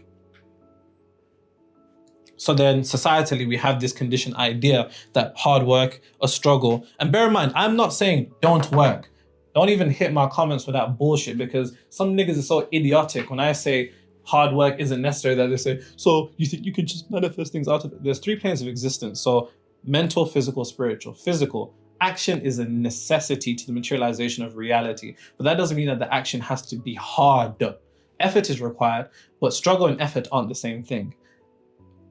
So then societally, we have this conditioned idea that hard work or struggle, and bear in mind, I'm not saying don't work. Don't even hit my comments for that bullshit because some niggas are so idiotic when I say hard work isn't necessary that they say, so you think you can just manifest things out of it? There's 3 planes of existence. So mental, physical, spiritual. Physical, action is a necessity to the materialization of reality. But that doesn't mean that the action has to be hard. Effort is required, but struggle and effort aren't the same thing.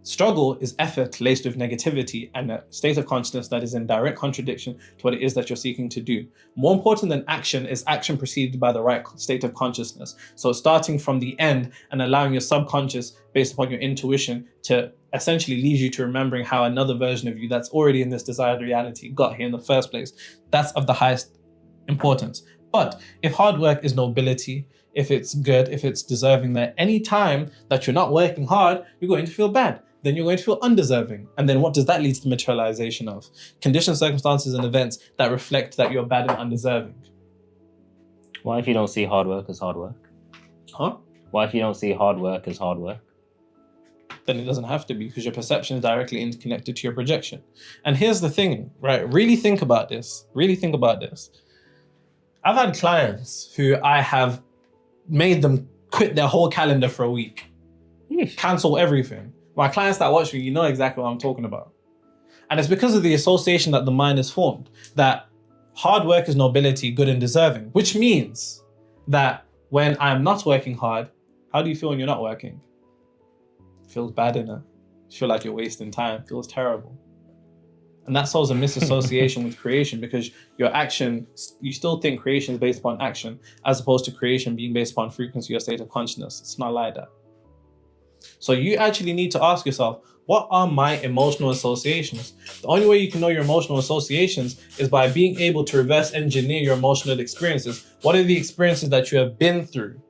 Struggle is effort laced with negativity and a state of consciousness that is in direct contradiction to what it is that you're seeking to do. More important than action is action preceded by the right state of consciousness. So starting from the end and allowing your subconscious, based upon your intuition, to essentially lead you to remembering how another version of you that's already in this desired reality got here in the first place. That's of the highest importance. But if hard work is nobility, if it's good, if it's deserving, that any time that you're not working hard, you're going to feel bad. Then you're going to feel undeserving. And then what does that lead to the materialization of? Conditions, circumstances, and events that reflect that you're bad and undeserving. What if you don't see hard work as hard work? Huh? What if you don't see hard work as hard work? Then it doesn't have to be because your perception is directly interconnected to your projection. And here's the thing, right? Really think about this. I've had clients who I have made them quit their whole calendar for a week. Cancel everything. My clients that watch me, you know exactly what I'm talking about. And it's because of the association that the mind has formed, that hard work is nobility, good and deserving, which means that when I'm not working hard, how do you feel when you're not working? It feels bad, innit? You feel like you're wasting time. It feels terrible. And that's also a misassociation with creation because your action, you still think creation is based upon action as opposed to creation being based upon frequency or state of consciousness. It's not like that. So you actually need to ask yourself, what are my emotional associations? The only way you can know your emotional associations is by being able to reverse engineer your emotional experiences. What are the experiences that you have been through?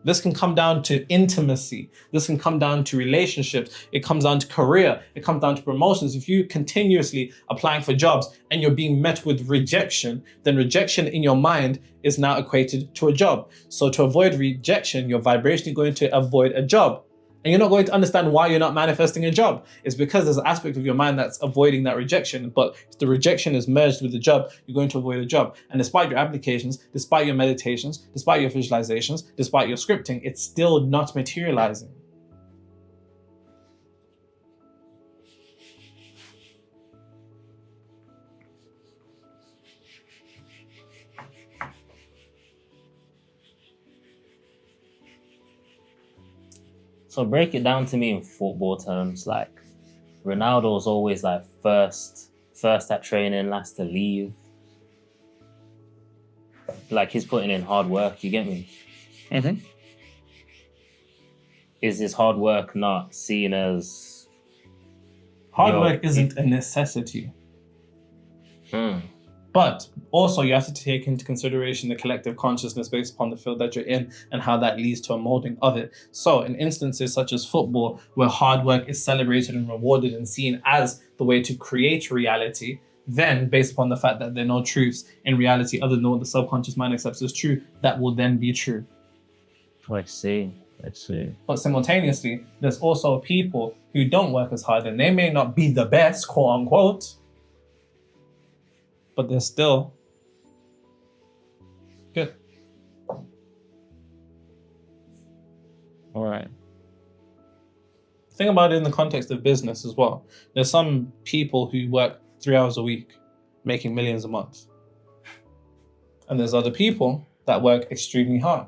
This can come down to intimacy. This can come down to relationships. It comes down to career. It comes down to promotions. If you continuously applying for jobs and you're being met with rejection, then rejection in your mind is now equated to a job. So to avoid rejection, you're vibrationally going to avoid a job. And you're not going to understand why you're not manifesting a job. It's because there's an aspect of your mind that's avoiding that rejection. But if the rejection is merged with the job, you're going to avoid a job. And despite your applications, despite your meditations, despite your visualizations, despite your scripting, it's still not materializing. So break it down to me in football terms. Like Ronaldo's always like first at training, last to leave. Like he's putting in hard work. You get me? Mm-hmm. Is this hard work not seen as hard work? Isn't a necessity. But also you have to take into consideration the collective consciousness based upon the field that you're in and how that leads to a molding of it. So in instances such as football, where hard work is celebrated and rewarded and seen as the way to create reality, then based upon the fact that there are no truths in reality other than what the subconscious mind accepts as true, that will then be true. I see. But simultaneously, there's also people who don't work as hard, and they may not be the best, quote unquote, but they're still good. All right. Think about it in the context of business as well. There's some people who work 3 hours a week, making millions a month. And there's other people that work extremely hard.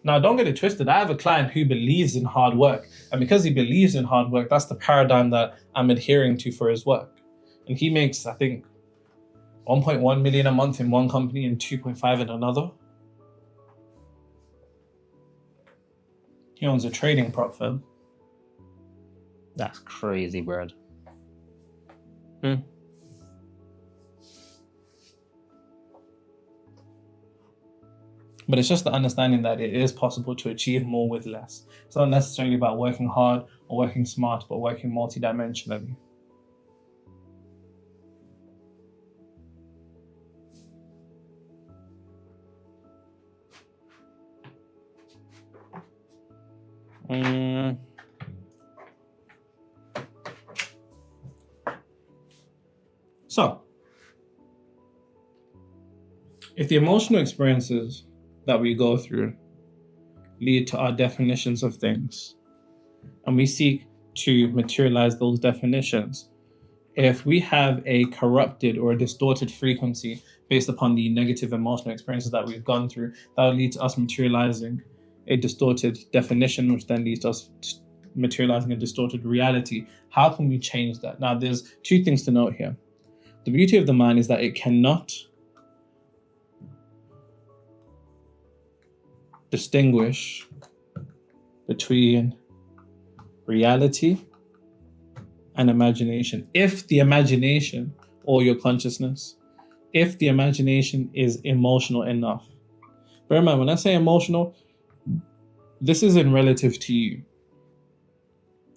Now, don't get it twisted. I have a client who believes in hard work. And because he believes in hard work, that's the paradigm that I'm adhering to for his work. And he makes, I think, 1.1 million a month in one company and 2.5 in another. He owns a trading prop firm. That's crazy, Brad. But it's just the understanding that it is possible to achieve more with less. It's not necessarily about working hard or working smart, but working multidimensionally. So, if the emotional experiences that we go through lead to our definitions of things, and we seek to materialize those definitions, if we have a corrupted or a distorted frequency based upon the negative emotional experiences that we've gone through, that will lead to us materializing a distorted definition, which then leads to us materializing a distorted reality. How can we change that? Now, there's two things to note here. The beauty of the mind is that it cannot distinguish between reality and imagination. If the imagination or your consciousness, if the imagination is emotional enough. Bear in mind, when I say emotional, this isn't relative to you.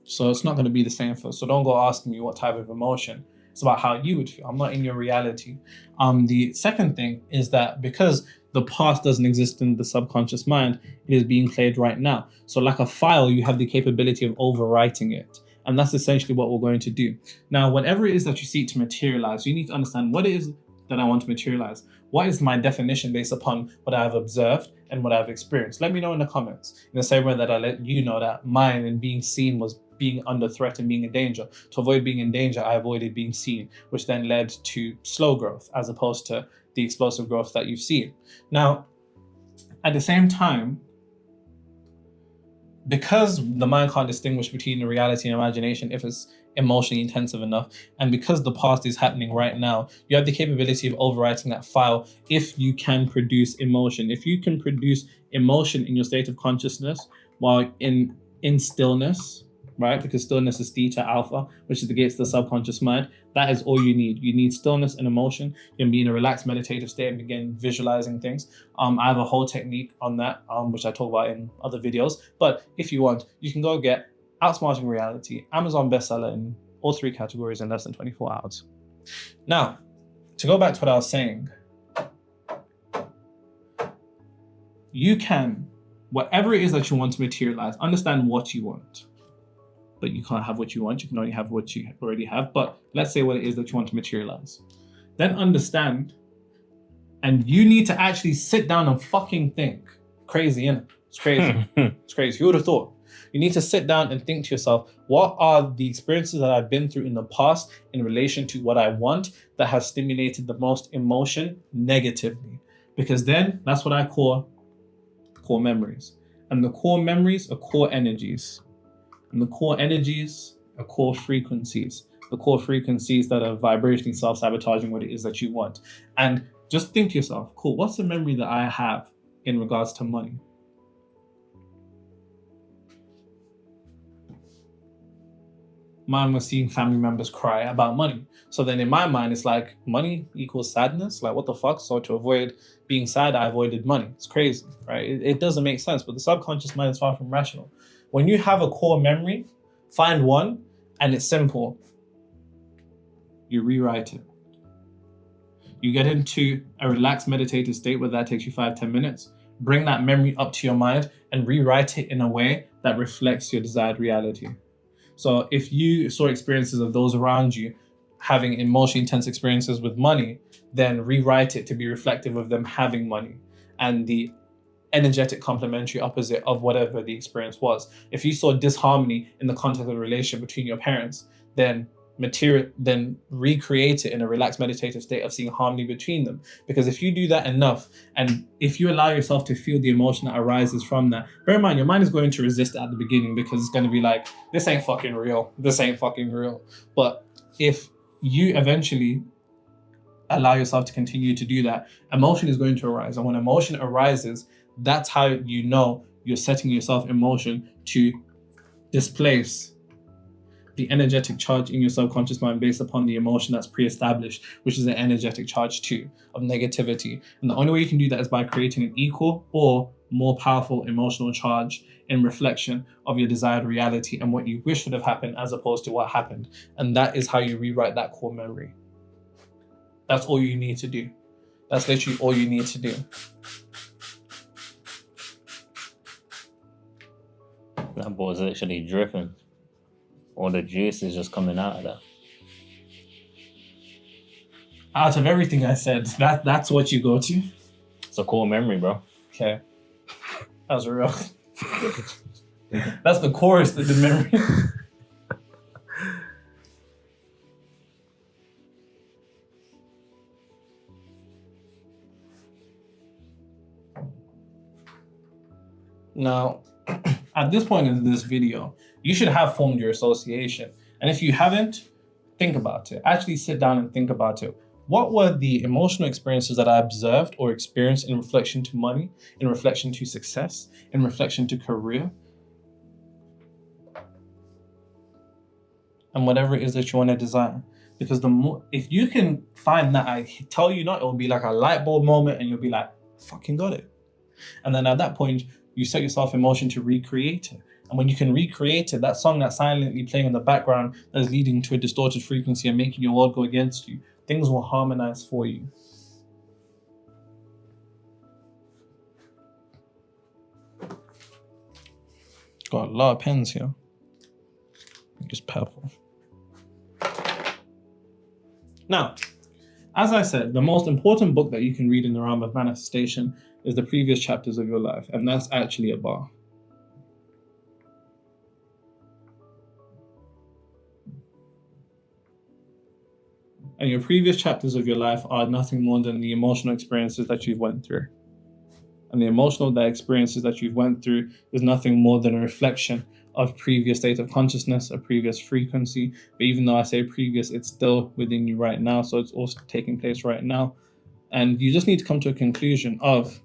So it's not going to be the same for us. So don't go asking me what type of emotion. It's about how you would feel. I'm not in your reality. The second thing is that because the past doesn't exist in the subconscious mind, it is being played right now. So like a file, you have the capability of overwriting it. And that's essentially what we're going to do. Now, whatever it is that you seek to materialize, you need to understand what it is that I want to materialize. What is my definition based upon what I've observed and what I've experienced? Let me know in the comments. In the same way that I let you know that mine and being seen was being under threat and being in danger. To avoid being in danger, I avoided being seen, which then led to slow growth as opposed to the explosive growth that you've seen. Now, at the same time, because the mind can't distinguish between the reality and imagination if it's emotionally intensive enough, and because the past is happening right now, you have the capability of overwriting that file if you can produce emotion. If you can produce emotion in your state of consciousness while in stillness, right? Because stillness is theta alpha, which is the gates of the subconscious mind. That is all you need. You need stillness and emotion. You can be in a relaxed meditative state and begin visualizing things. I have a whole technique on that, which I talk about in other videos. But if you want, you can go get Outsmarting Reality, Amazon bestseller in all 3 categories in less than 24 hours. Now, to go back to what I was saying, you can whatever it is that you want to materialize, understand what you want. But you can't have what you want. You can only have what you already have. But let's say what it is that you want to materialize. Then understand, and you need to actually sit down and fucking think. Crazy, innit? It's crazy. It's crazy. Who would have thought? You need to sit down and think to yourself, what are the experiences that I've been through in the past in relation to what I want that have stimulated the most emotion negatively? Because then that's what I call core memories. And the core memories are core energies. And the core energies are core frequencies. The core frequencies that are vibrationally self-sabotaging what it is that you want. And just think to yourself, cool, what's the memory that I have in regards to money? Mine was seeing family members cry about money. So then in my mind, it's like money equals sadness. Like, what the fuck? So to avoid being sad, I avoided money. It's crazy, right? It doesn't make sense, but the subconscious mind is far from rational. When you have a core memory, find one, and it's simple. You rewrite it. You get into a relaxed meditative state where that takes you 5-10 minutes. Bring that memory up to your mind and rewrite it in a way that reflects your desired reality. So if you saw experiences of those around you having emotionally intense experiences with money, then rewrite it to be reflective of them having money and the energetic complementary opposite of whatever the experience was. If you saw disharmony in the context of a relationship between your parents, then recreate it in a relaxed meditative state of seeing harmony between them. Because if you do that enough, and if you allow yourself to feel the emotion that arises from that, bear in mind, your mind is going to resist it at the beginning because it's going to be like, this ain't fucking real. This ain't fucking real. But if you eventually allow yourself to continue to do that, emotion is going to arise. And when emotion arises, that's how you know you're setting yourself in motion to displace the energetic charge in your subconscious mind based upon the emotion that's pre-established, which is an energetic charge too, of negativity. And the only way you can do that is by creating an equal or more powerful emotional charge in reflection of your desired reality and what you wish would have happened as opposed to what happened. And that is how you rewrite that core memory. That's all you need to do. That's literally all you need to do. That boy's literally dripping. All the juice is just coming out of that. Out of everything I said, that's what you go to. It's a core memory, bro. Okay. That was real. That's the chorus of the memory. Now, at this point in this video, you should have formed your association. And if you haven't, think about it. Actually sit down and think about it. What were the emotional experiences that I observed or experienced in reflection to money, in reflection to success, in reflection to career? And whatever it is that you want to desire. Because the more, if you can find that, I tell you not, it will be like a light bulb moment and you'll be like, fucking got it. And then at that point, you set yourself in motion to recreate it. And when you can recreate it, that song that's silently playing in the background that is leading to a distorted frequency and making your world go against you, things will harmonize for you. Got a lot of pens here. Just purple. Now, as I said, the most important book that you can read in the realm of manifestation is the previous chapters of your life, and that's actually a bar. And your previous chapters of your life are nothing more than the emotional experiences that you've went through. And the emotional experiences that you've went through is nothing more than a reflection of previous state of consciousness, a previous frequency. But even though I say previous, it's still within you right now. So it's also taking place right now. And you just need to come to a conclusion of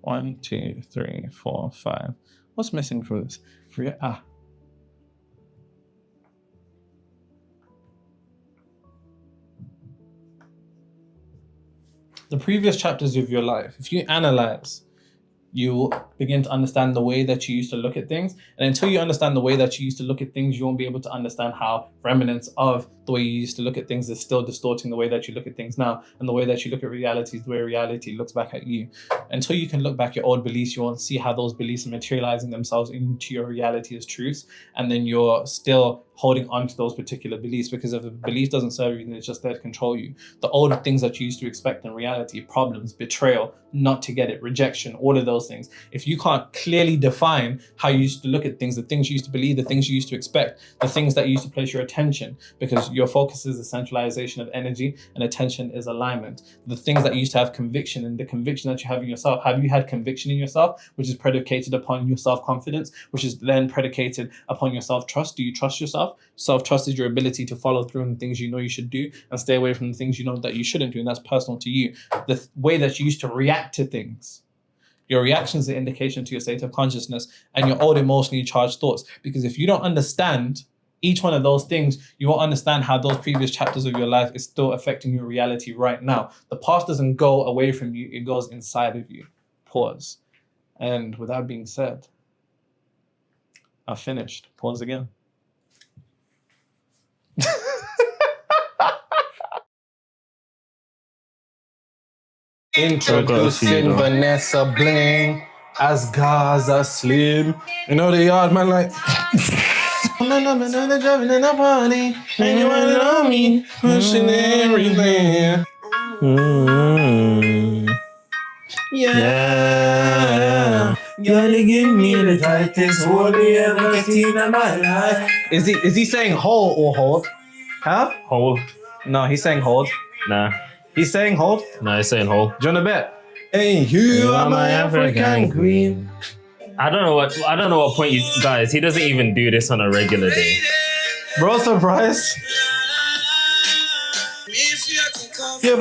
one, two, three, four, five. What's missing for this? the previous chapters of your life, if you analyze, you will begin to understand the way that you used to look at things. And until you understand the way that you used to look at things, you won't be able to understand how remnants of the way you used to look at things is still distorting the way that you look at things now. And the way that you look at reality is the way reality looks back at you. Until you can look back at your old beliefs, you won't see how those beliefs are materializing themselves into your reality as truths. And then you're still holding on to those particular beliefs, because if a belief doesn't serve you, then it's just there to control you. The old things that you used to expect in reality, problems, betrayal, not to get it, rejection, all of those things. If you can't clearly define how you used to look at things, the things you used to believe, the things you used to expect, the things that you used to place your attention, because your focus is a centralization of energy and attention is alignment. The things that you used to have conviction, and the conviction that you have in yourself, have you had conviction in yourself, which is predicated upon your self-confidence, which is then predicated upon your self-trust? Do you trust yourself? Self-trust is your ability to follow through on the things you know you should do and stay away from the things you know that you shouldn't do, and that's personal to you. The way that you used to react to things, your reaction is an indication to your state of consciousness and your old emotionally charged thoughts. Because if you don't understand each one of those things, you won't understand how those previous chapters of your life is still affecting your reality right now. The past doesn't go away from you, it goes inside of you. Pause. And with that being said, I've finished. Pause again. Introducing Vanessa Bling as Gaza Slim. You know the yard man like driving in a party and you want it on me, pushing everything. Yeah. Gotta give me the tightest hold you ever seen in my life. Is he saying hold or hold? Huh? Hold. No, he's saying hold. Nah. He's saying hold? No, he's saying hold. Do you want to bet? Hey, you are my African queen. I don't know what point you guys. He doesn't even do this on a regular day. Bro, surprise. You're